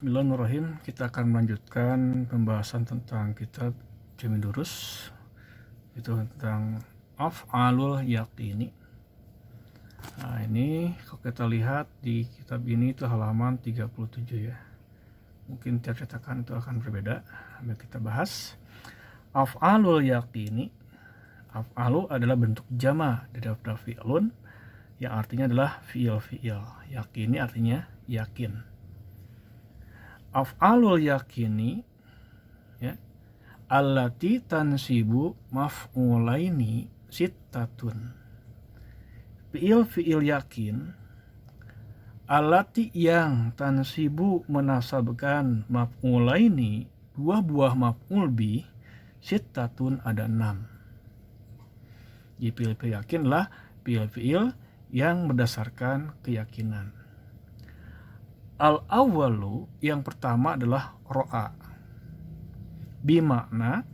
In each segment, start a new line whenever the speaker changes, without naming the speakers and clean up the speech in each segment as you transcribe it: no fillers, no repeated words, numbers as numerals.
Bismillahirrahmanirrahim. Kita akan melanjutkan pembahasan tentang kitab Jami' Durus, itu tentang af'alul yaqini. Nah, ini kalau kita lihat di kitab ini itu halaman 37 ya. Mungkin tiap cetakan itu akan berbeda. Mari kita bahas. Af'alul yaqini. Af'alu adalah bentuk jama dari fi'lun yang artinya adalah fi'il. Yaqini artinya yakin. Af'alul yaqini ya, allati tansibu maf'ulaini sittatun. Fi'il yakin allati yang tansibu menasabkan maf'ulaini, dua buah maf'ul bih, sittatun ada 6. Jadi fi'il yakin lah fi'il yang berdasarkan keyakinan. Al-awwalu, yang pertama adalah ro'a, bimakna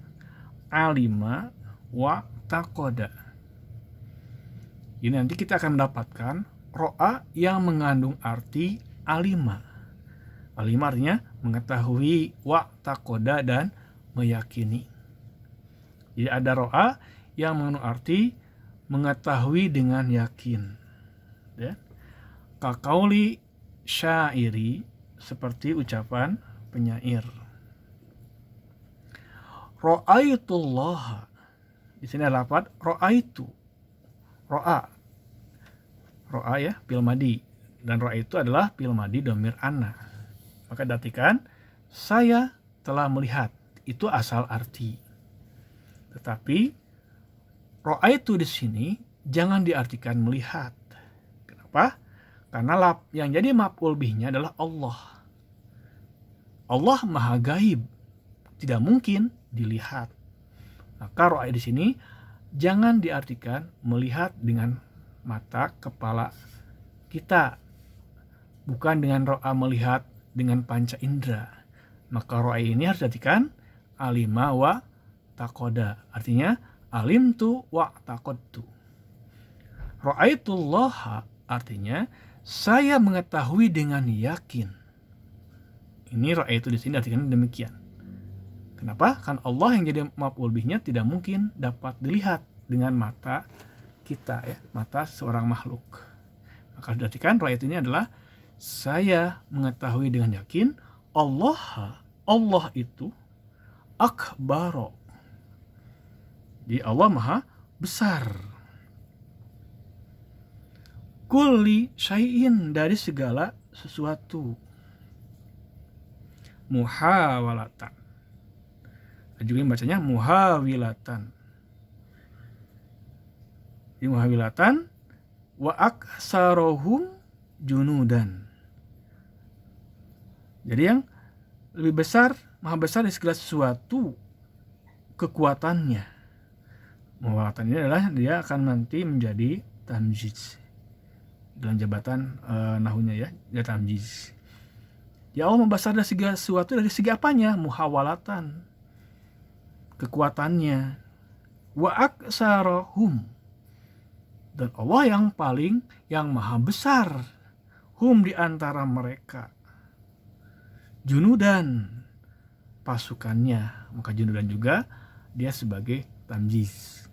alima wa taqoda. Ini nanti kita akan mendapatkan ro'a yang mengandung arti alima. Alima artinya mengetahui, wa taqoda dan meyakini. Jadi ada ro'a yang mengandung arti mengetahui dengan yakin ya. Kaqauli syairi, seperti ucapan penyair. Ra'aitullah, di sini ada lafaz ra'aitu. Ro'a ya, fi'il madi, dan ro'a itu adalah fi'il madi dhamir ana. Maka diartikan saya telah melihat, itu asal arti. Tetapi ra'aitu di sini jangan diartikan melihat. Kenapa? Karena yang jadi maf'ul bihnya adalah Allah. Allah maha gaib, tidak mungkin dilihat. Maka ro'a di sini jangan diartikan melihat dengan mata kepala kita, bukan dengan ro'a melihat dengan panca indera. Maka ro'a ini harus diartikan alima wa taqoda, artinya alimtu wa taqodtu. Ra'aitullaha artinya saya mengetahui dengan yakin. Ini ra'aitu di sini artinya demikian. Kenapa? Kan Allah yang jadi maf'ul bihnya tidak mungkin dapat dilihat dengan mata kita ya, mata seorang makhluk. Maka diartikan ra'aitu ini adalah saya mengetahui dengan yakin Allah itu akbaro. Jadi Allah maha besar. Kulli syai'in, dari segala sesuatu. Muhawalatan. Juga bacanya muhawilatan. Di muhawilatan wa aksarohum junudan. Jadi yang lebih besar, maha besar dari segala sesuatu kekuatannya. Muhawalatan ini adalah dia akan nanti menjadi tamjiz dalam jabatan nahunya ya tamjiz. Ya Allah membesar dari segala sesuatu, dari segi apanya? Muhawalatan, kekuatannya. Wa aksarahum, dan Allah yang maha besar, hum di antara mereka. Junudan, pasukannya. Maka junudan juga dia sebagai tamjiz.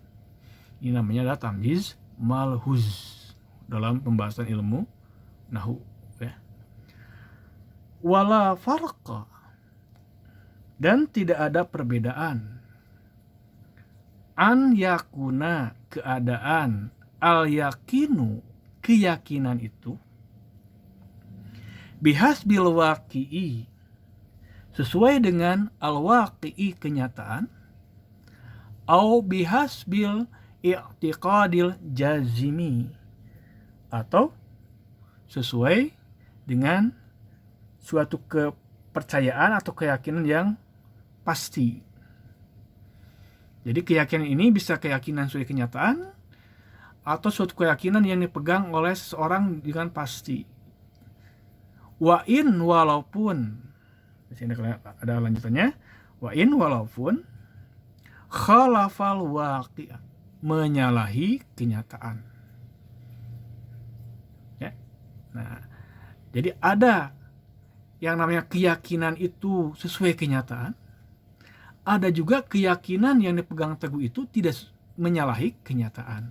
Ini namanya adalah tamjiz malhuz dalam pembahasan ilmu nahu ya. Wala farqa, dan tidak ada perbedaan. An yakuna, keadaan, al yakinu, keyakinan itu, bihasbil waqi'i, sesuai dengan al waqi'i, kenyataan, au bihasbil i'tiqadil jazimi, atau sesuai dengan suatu kepercayaan atau keyakinan yang pasti. Jadi keyakinan ini bisa keyakinan sesuai kenyataan atau suatu keyakinan yang dipegang oleh seseorang dengan pasti. Wa in, walaupun, di sini ada lanjutannya, wa in walaupun khalafal waqi', menyalahi kenyataan. Nah, jadi ada yang namanya keyakinan itu sesuai kenyataan, ada juga keyakinan yang dipegang teguh itu tidak menyalahi kenyataan.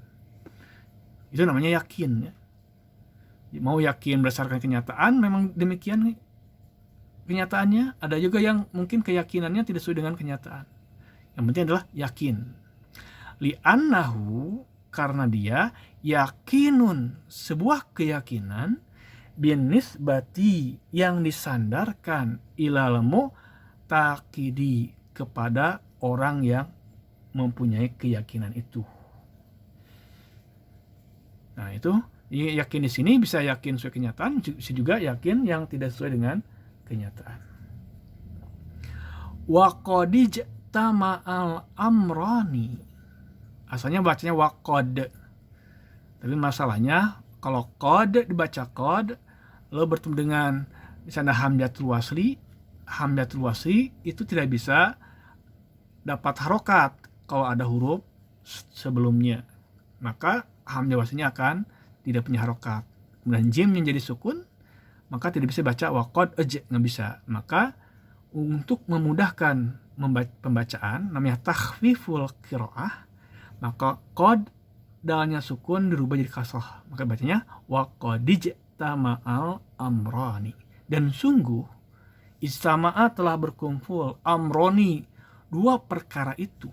Itu namanya yakin ya. Mau yakin berdasarkan kenyataan, memang demikian kenyataannya. Ada juga yang mungkin keyakinannya tidak sesuai dengan kenyataan. Yang penting adalah yakin. Li'annahu, karena dia yakinun, sebuah keyakinan binisbati yang disandarkan ilal mu'taqidi, kepada orang yang mempunyai keyakinan itu. Nah, itu yakin di sini bisa yakin sesuai kenyataan, bisa juga yakin yang tidak sesuai dengan kenyataan. Wa qadij tama'al amrani. Asalnya bacanya waqad. Tapi masalahnya kalau qad dibaca qad, lalu bertemu dengan di sana hamzatul wasli itu tidak bisa dapat harokat kalau ada huruf sebelumnya. Maka hamzah waslinya akan tidak punya harokat. Kemudian jim yang jadi sukun, maka tidak bisa baca waqad nggak bisa. Maka untuk memudahkan pembacaan, namanya takhfiful qiraah, maka qad dalnya sukun dirubah jadi kasrah. Maka bacanya waqadij tama'al amrani. Dan sungguh istama'a telah berkumpul amroni, dua perkara itu.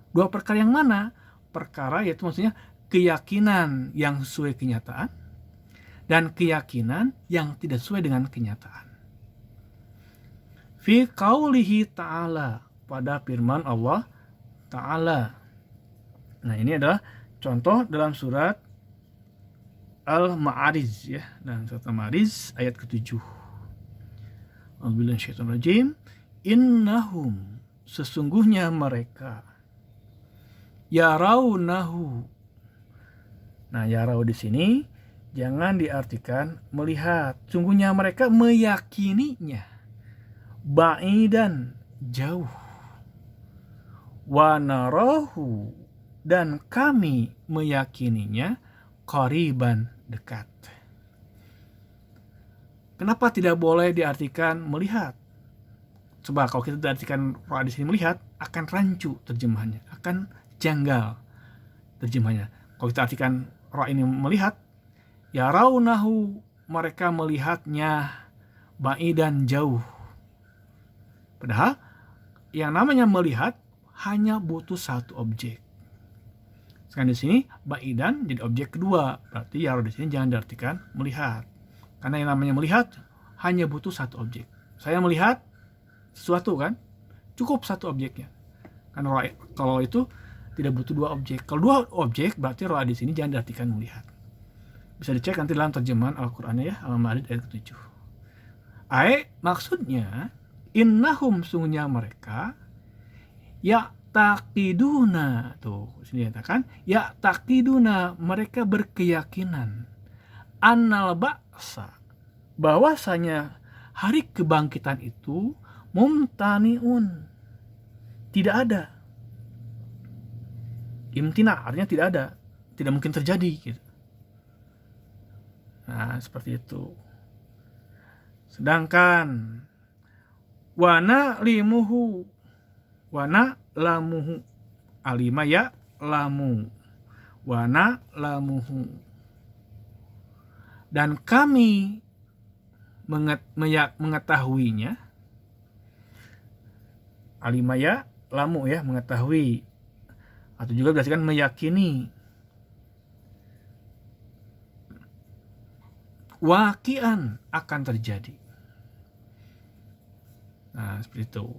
Dua perkara yang mana? Perkara yaitu maksudnya keyakinan yang sesuai kenyataan dan keyakinan yang tidak sesuai dengan kenyataan. Fi qaulihi ta'ala, pada firman Allah Ta'ala. Nah, ini adalah contoh dalam surat Al-Ma'arij ya, dan surat Al-Ma'arij ayat ke-7. A'udzubillahiminasyaitonirrajim. Innahum, sesungguhnya mereka, yarawnahu. Nah, yarau di sini jangan diartikan melihat. Sungguhnya mereka meyakininya. Ba'idan, jauh. Wa narahu, dan kami meyakininya qariban, dekat. Kenapa tidak boleh diartikan melihat? Coba kalau kita artikan ro'a di sini melihat, akan rancu terjemahannya, akan janggal terjemahannya. Kalau kita artikan ro'a ini melihat, yarawnahu, mereka melihatnya, ba'idan, jauh. Padahal yang namanya melihat hanya butuh satu objek. Sekarang di sini ba'idan jadi objek kedua, berarti yaraw di sini jangan diartikan melihat. Karena yang namanya melihat hanya butuh satu objek. Saya melihat sesuatu kan, cukup satu objeknya. Karena kalau itu tidak butuh dua objek. Kalau dua objek berarti ro'a di sini jangan diartikan melihat. Bisa dicek nanti dalam terjemahan Al-Qur'annya ya, Al-Ma'arij ayat ke-7. Maksudnya innahum, sungguhnya mereka, ya'taqiduna, tuh sini dikatakan ya'taqiduna, mereka berkeyakinan, annal ba'sa, bahwasanya hari kebangkitan itu mumtaniun, tidak ada. Imtina artinya tidak ada, tidak mungkin terjadi gitu. Nah, seperti itu. Sedangkan wana limuhu, wana lamuhu, alima ya lamu, wana lamuhu, dan kami mengetahuinya, alima ya lamu ya, mengetahui, atau juga biasakan meyakini, waqian, akan terjadi. Nah, seperti itu.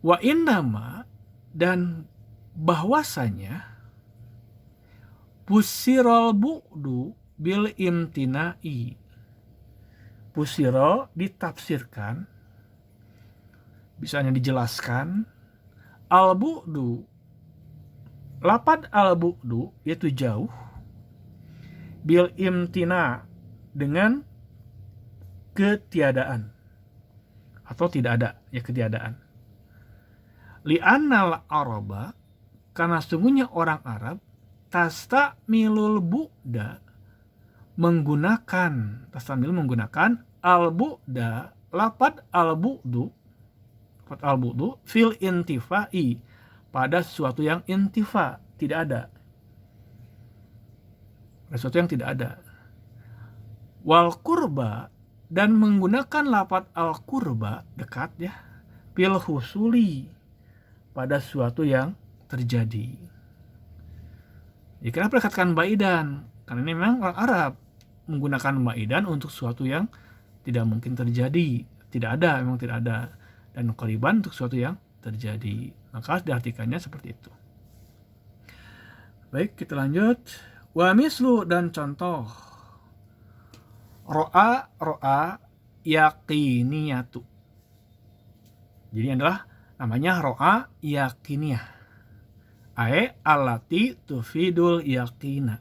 Wa innama, dan bahwasanya, pusirol bu'du bil imtina'i. Pusiro ditafsirkan, bisanya dijelaskan, al bu'du, lapad al bu'du yaitu jauh, bil imtina, dengan ketiadaan atau tidak ada, ya ketiadaan. Li'annal araba, karena sungguhnya orang Arab, tastamilul bu'da, menggunakan al-bu'da, lafad al-bu'du fil intifai, pada sesuatu yang intifa, tidak ada. Sesuatu yang tidak ada. Wal qurba, dan menggunakan lafad al-qurba, dekat ya, fil husuli, pada sesuatu yang terjadi. Jadi kenapa dikatakan baidan? Karena ini memang orang Arab menggunakan baidan untuk sesuatu yang tidak mungkin terjadi, tidak ada, memang tidak ada, dan qariban untuk sesuatu yang terjadi. Maka harus diartikannya seperti itu. Baik, kita lanjut. Wa mislu, dan contoh. Ro'a yaqiniyatu. Jadi adalah namanya ro'a yakiniyah. Allati tufidul yaqina.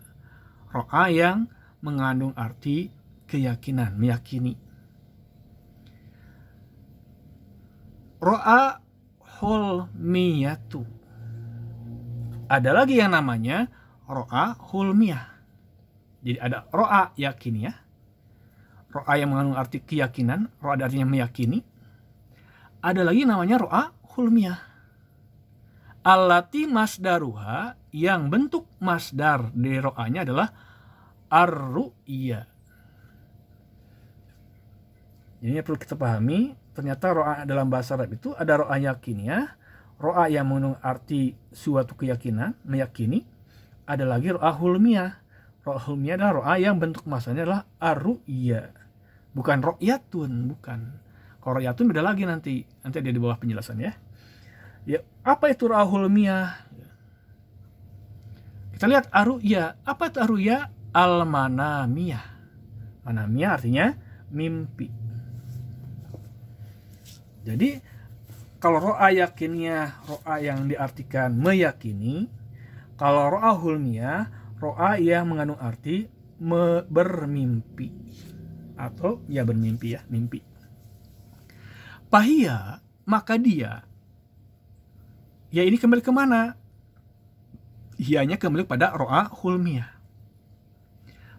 Ro'a yang mengandung arti keyakinan, meyakini. Ro'a hulmiyatu. Ada lagi yang namanya ro'a hulmiyah. Jadi ada ro'a yakiniyah, ro'a yang mengandung arti keyakinan, ro'a artinya meyakini. Ada lagi namanya ro'a hulmiyah. Allati masdaruha, yang bentuk masdar dari ro'anya adalah ar-ru'ya. Jadi perlu kita pahami, ternyata ro'a dalam bahasa Arab itu ada ro'a yakiniyah, ro'a yang mengandung arti suatu keyakinan, meyakini. Ada lagi ro'a hulmiyah. Ro'a hulmiyah adalah ro'a yang bentuk masanya adalah ar-ru'ya. Bukan ro'yatun, bukan. Kalau ro'yatun beda lagi nanti ada di bawah penjelasan ya. Ya, apa itu ro'a hulmiyah? Kita lihat ar-ru'ya. Apa itu ar-ru'ya? Al-manamiyah. Manamiyah artinya mimpi. Jadi kalau ro'a yakiniyah, ro'a yang diartikan meyakini. Kalau ro'a hulmiyah, ro'a yang mengandung arti bermimpi. Atau ya bermimpi ya, mimpi. Pahia, maka dia. Ya ini kembali kemana? Ianya kembali pada ro'a hulmiyah.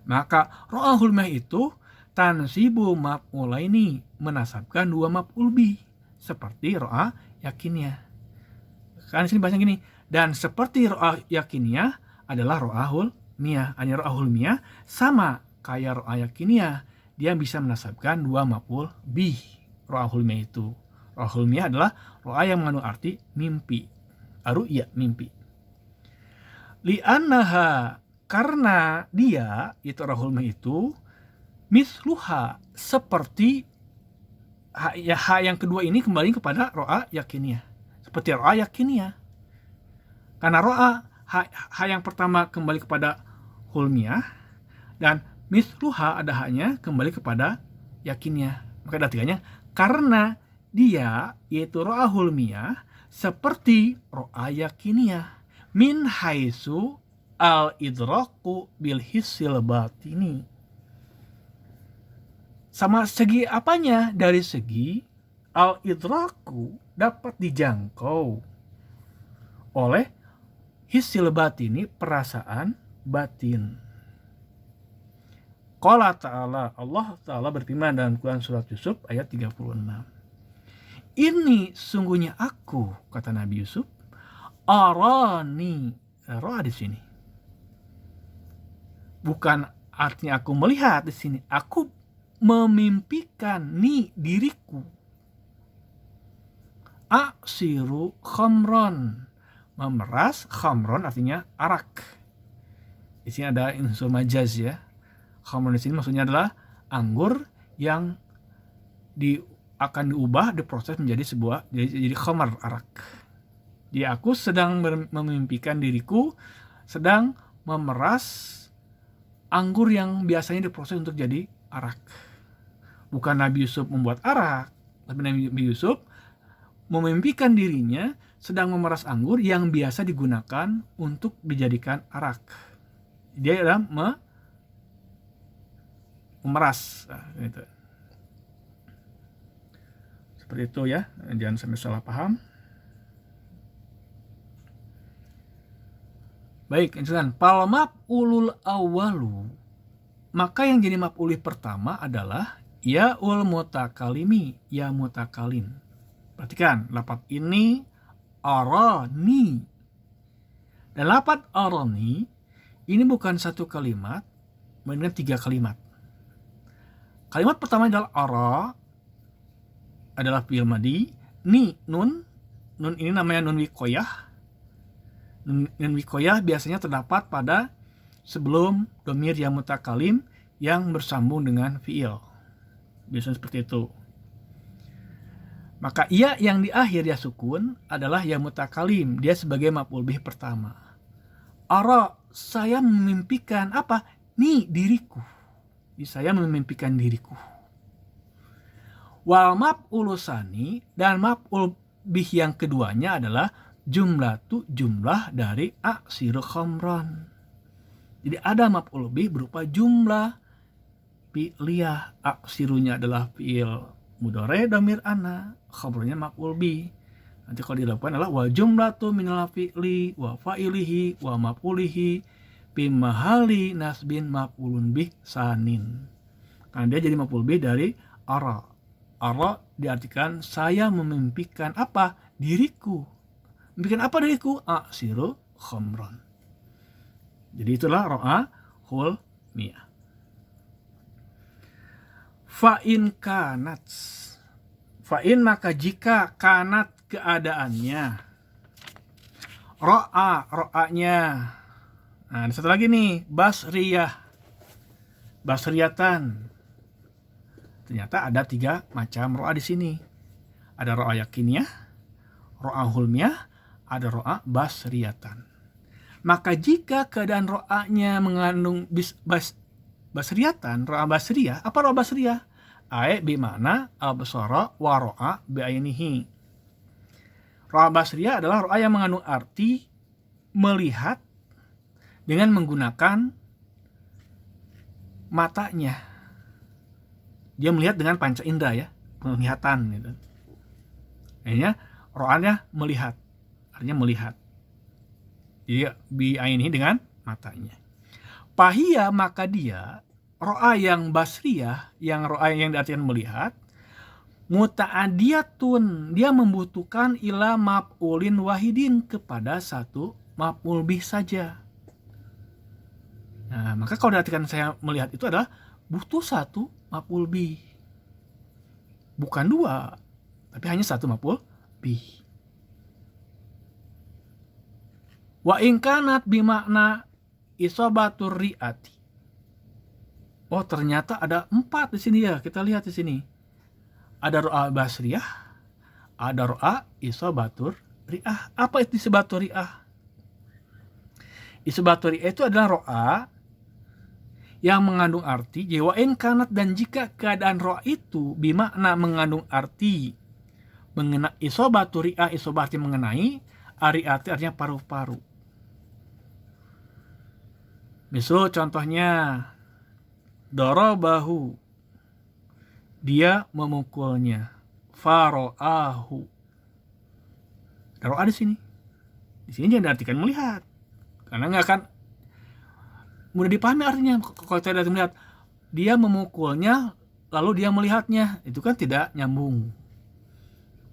Maka ro'a hulmiyah itu tansibu maf'ulaini, menasabkan dua maf'ul bih. Seperti ro'a yakiniyah. Kan di sini bahasanya gini. Dan seperti ro'a yakiniyah adalah ro'a hulmiyah. Hanya ro'a hulmiyah sama kayak ro'a yakiniyah. Dia bisa menasabkan dua maf'ul bih. Ro'a hulmiyah itu. Ro'a hulmiyah adalah ro'a yang mengandung arti mimpi. Ar-ru'ya, mimpi. Li'annaha, karena dia, itu ro'a hulmiyah itu, misluha, seperti yang kedua ini kembali kepada ro'a yakiniyah. Seperti ro'a yakiniyah. Karena ro'a yang pertama kembali kepada hulmiyah, dan misluha ada haknya kembali kepada yakiniyah. Maka artinya karena dia, yaitu ro'a hulmiyah, seperti ro'a yakiniyah, min haitsu al-idraku bil hissil batini. Sama segi apanya? Dari segi al-idraku dapat dijangkau oleh hissil batini, perasaan batin. Qala ta'ala, Allah Ta'ala berfirman dalam Quran surat Yusuf ayat 36. Ini sungguhnya aku, kata Nabi Yusuf, arani, ro'a di sini. Bukan artinya aku melihat di sini, aku memimpikan diriku. Aksiru khamron, memeras. Khamron artinya arak. Di sini ada unsur majaz ya. Khamron di sini maksudnya adalah anggur yang akan diubah, diproses menjadi jadi khamar, arak. Jadi aku sedang memimpikan diriku sedang memeras anggur yang biasanya diproses untuk jadi arak. Bukan Nabi Yusuf membuat arak, tapi Nabi Yusuf memimpikan dirinya sedang memeras anggur yang biasa digunakan untuk dijadikan arak. Dia adalah memeras. Nah, gitu. Seperti itu ya, jangan sampai salah paham. Baik, insan pal maf'ulul awwalu, maka yang jadi maf'ul pertama adalah yaul mutakalimi, ya mutakalim. Perhatikan, lafaz ini arani. Dan lafaz arani ini bukan satu kalimat, melainkan 3 kalimat. Kalimat pertama adalah ara, adalah fi'il madi. Ni, nun ini namanya nun wikoyah. Nun wikoyah biasanya terdapat pada sebelum domir ya mutakalim yang bersambung dengan fi'il. Biasanya seperti itu. Maka ia yang di akhir ya sukun adalah ya mutakalim. Dia sebagai maf'ul bih pertama. Ara, saya memimpikan apa? Ni, diriku. Saya memimpikan diriku. Wal maf'ul tsani, dan maf'ul bih yang keduanya adalah jumlah dari aksiru khamran. Jadi ada maf'ul bih berupa jumlah fi'liyah. Aksirunya adalah fi'il mudhari dhamir ana, khabarnya maf'ul bih. Nanti kalau dilakukan adalah wa jumlatu minal fi'li wa fa'ilihi wa maf'ulihi bi mahali nasbin maf'ulun bih sanin. Karena dia jadi maf'ul bih dari ara. Ara diartikan saya memimpikan apa? Diriku. Memimpikan apa diriku? Aksiru khamran. Jadi itulah ro'a hul miyah. Fa'in kanat. Fa'in maka jika kanat keadaannya. Ro'anya. Nah, ada satu lagi nih, basriyah. Basriyatan. Ternyata ada 3 macam ro'a di sini. Ada ro'a yakiniyah, ro'a hulmiyah, ada ro'a basriyatan. Maka jika keadaan ro'anya mengandung basriyatan, ro'a basriyah, apa ro'a basriyah? Ai bimana al-basara wa ro'a bi'ainihi. Ro'a basriyah adalah ro'a yang mengandung arti melihat dengan menggunakan matanya. Dia melihat dengan panca indera ya, penglihatan gitu. Akhirnya ro'anya melihat, artinya melihat. Jadi bi'ainihi dengan matanya. Pahia maka dia ro'a yang basriyah, yang ro'a yang diartikan melihat, muta'adiyatun, dia membutuhkan ila maf'ulin wahidin, kepada satu maf'ul bih saja. Nah, maka kalau diartikan saya melihat itu adalah butuh satu maf'ul bih. Bukan 2, tapi hanya satu maf'ul bih. Wa in kanat bimakna isobatur ri'ati. Oh, ternyata ada 4 di sini ya. Kita lihat di sini. Ada ro'a basriyah, ada ro'a isobatur ri'ah. Apa itu isobatur ri'ah? Isobatur ri'ah itu adalah ro'a yang mengandung arti wa in kanat, dan jika keadaan ro'a itu bimakna mengandung arti mengenai isobatur ri'ah, isobat yang mengenai, ari'ati artinya paru-paru. Misal contohnya darabahu, dia memukulnya. Faro'ahu, ro'a di sini. Di sini jangan diartikan melihat, karena nggak akan mudah dipahami artinya. Kalau saya melihat dia memukulnya lalu dia melihatnya, itu kan tidak nyambung.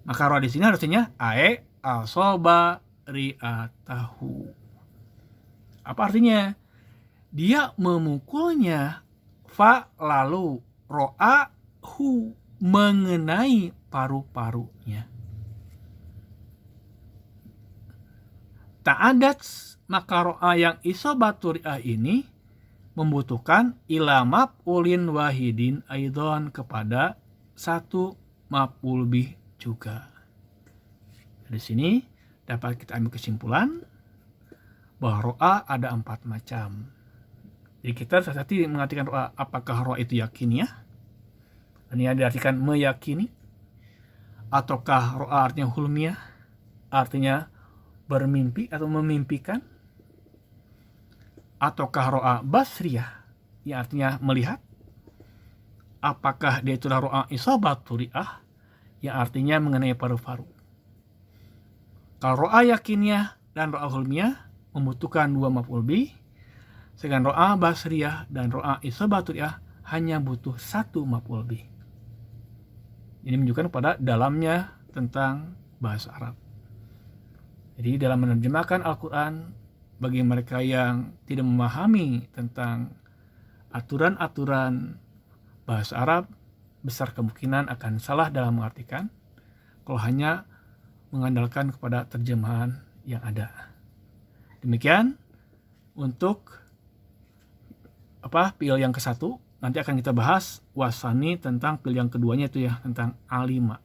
Maka ro'a di sini harusnya ae asoba ri'atahu. Apa artinya? Dia memukulnya, fa lalu ro'ahu, mengenai paru-parunya. Ta'adat, maka ro'a yang isobatur ri'ah ini membutuhkan ila maf'ulin wahidin aidon, kepada satu maf'ul bih juga. Di sini dapat kita ambil kesimpulan bahwa ro'a ada 4 macam. Jadi kita tadi mengartikan ro'a, apakah ro'a itu yakiniyah, ini diartikan meyakini, ataukah ro'a artinya hulmiyah, artinya bermimpi atau memimpikan, ataukah ro'a basriyah, yang artinya melihat, apakah dia itulah ro'a isobatur ri'ah, yang artinya mengenai paru-paru. Kalau ro'a yakiniyah dan ro'a hulmiyah membutuhkan 2 maf'ul bih, sedangkan ro'a basriyah dan ro'a isobatur ri'ah hanya butuh 1 maf'ul bih. Ini menunjukkan pada dalamnya tentang bahasa Arab. Jadi dalam menerjemahkan Al-Quran, bagi mereka yang tidak memahami tentang aturan-aturan bahasa Arab, besar kemungkinan akan salah dalam mengartikan kalau hanya mengandalkan kepada terjemahan yang ada. Demikian untuk fiil yang ke-1. Nanti akan kita bahas wasani tentang fiil yang keduanya itu ya, tentang alima.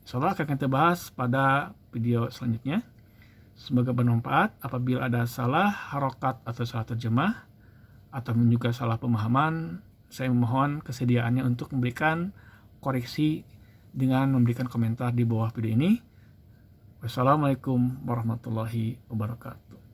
Insyaallah akan kita bahas pada video selanjutnya. Semoga bermanfaat. Apabila ada salah harokat atau salah terjemah atau juga salah pemahaman, saya memohon kesediaannya untuk memberikan koreksi dengan memberikan komentar di bawah video ini. Wassalamualaikum warahmatullahi wabarakatuh.